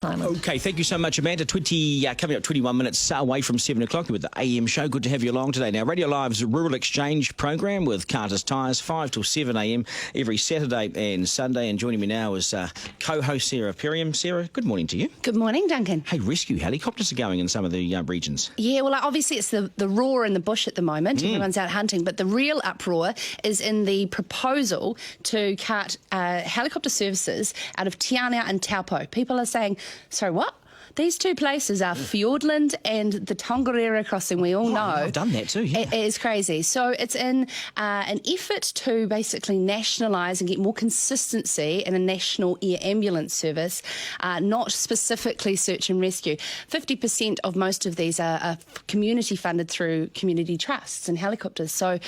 Okay, thank you so much, Amanda. Coming up 21 minutes away from 7 o'clock with the AM show. Good to have you along today. Now, Radio Live's Rural Exchange program with Carter's Tyres, 5 till 7 AM every Saturday and Sunday. And joining me now is co-host Sarah Perriam. Sarah, good morning to you. Good morning, Duncan. Hey, rescue helicopters are going in some of the regions. Yeah, well, obviously it's the roar in the bush at the moment. Everyone's out hunting, but the real uproar is in the proposal to cut helicopter services out of Te Anau and Taupo. People are saying, sorry, what? These two places are Fiordland and the Tongariro crossing, we all know. I've done that too, yeah. It is crazy. So it's in an effort to basically nationalise and get more consistency in a national air ambulance service, not specifically search and rescue. 50% of most of these are community funded through community trusts and helicopters. So,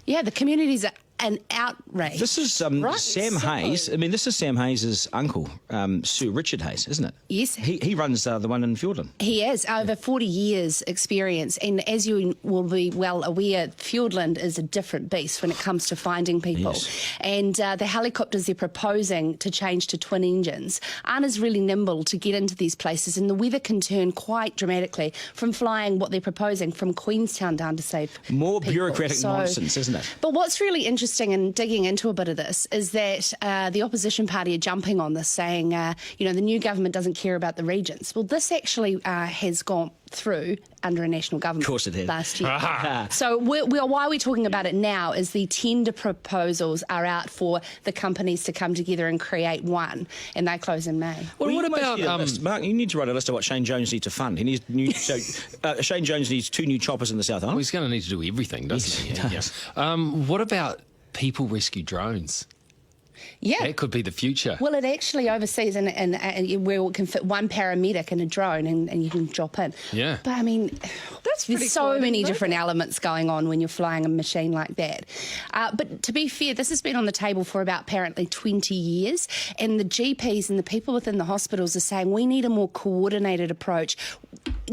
yeah, the communities are an outrage. This is Sam Hayes. I mean, this is Sam Hayes' uncle, Sir Richard Hayes, isn't it? Yes. He runs the one in Fiordland. He is, over 40 years experience. And as you will be well aware, Fiordland is a different beast when it comes to finding people. Yes. And the helicopters they're proposing to change to twin engines aren't as really nimble to get into these places. And the weather can turn quite dramatically from flying what they're proposing from Queenstown down to save More people. bureaucratic nonsense, isn't it? But what's really interesting and digging into a bit of this is that the opposition party are jumping on this, saying, the new government doesn't care about the regions. Well, this actually has gone through under a national government. Of course it has. Last year. So why we're talking about it now is the tender proposals are out for the companies to come together and create one, and they close in May. Well, what about Mark? You need to write a list of what Shane Jones needs to fund. He needs Shane Jones needs 2 new choppers in the South Island. Well, he's going to need to do everything, doesn't he? Yes, What about people rescue drones? Yeah. That could be the future. Well, it actually overseas and where it can fit one paramedic in a drone and you can drop in. Yeah. But, I mean, there's so many different elements going on when you're flying a machine like that. But to be fair, this has been on the table for about apparently 20 years, and the GPs and the people within the hospitals are saying we need a more coordinated approach.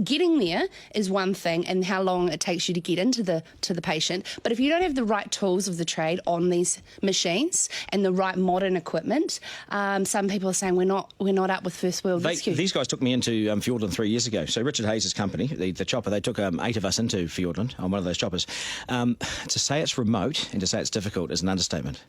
Getting there is one thing and how long it takes you to get into the patient, but if you don't have the right tools of the trade on these machines and the right modern equipment, some people are saying we're not up with first world rescue. These guys took me into Fiordland 3 years ago. So Richard Hayes' company, the chopper, they took 8 of us into Fiordland on one of those choppers. To say it's remote and to say it's difficult is an understatement.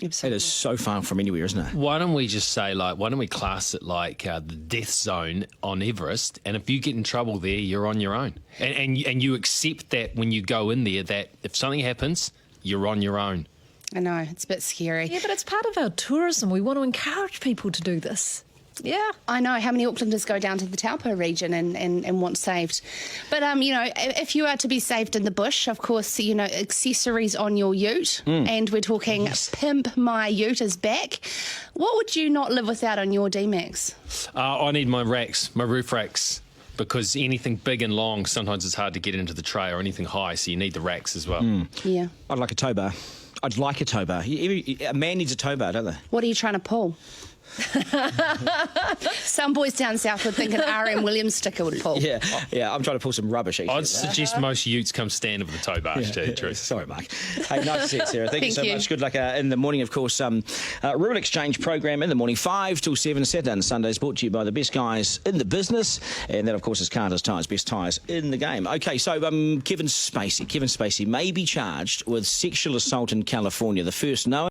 Absolutely. It is so far from anywhere, isn't it? Why don't we just say, why don't we class it like the death zone on Everest, and if you get in trouble there, you're on your own. And you accept that when you go in there, that if something happens, you're on your own. I know, it's a bit scary. Yeah, but it's part of our tourism. We want to encourage people to do this. Yeah, I know. How many Aucklanders go down to the Taupo region and want saved? But, if you are to be saved in the bush, of course, accessories on your ute, and we're talking Pimp My Ute is back. What would you not live without on your D-Max? I need my racks, my roof racks, because anything big and long, sometimes it's hard to get into the tray, or anything high, so you need the racks as well. Yeah. I'd like a tow bar. I'd like a tow bar. A man needs a tow bar, don't they? What are you trying to pull? Some boys down south would think an R.M. Williams sticker would pull. Yeah, I'm trying to pull some rubbish. I'd suggest most utes come standard with a tow bar, to tell you the truth. Sorry, Mark. Hey, nice to see you, Sarah. Thank you so Thank you. much. Good luck in the morning, of course. Rural Exchange program in the morning, 5 till 7, Saturday and Sundays, brought to you by the best guys in the business. And that, of course, is Carter's Tyres, best tyres in the game. Okay, so Kevin Spacey may be charged with sexual assault in California. The first known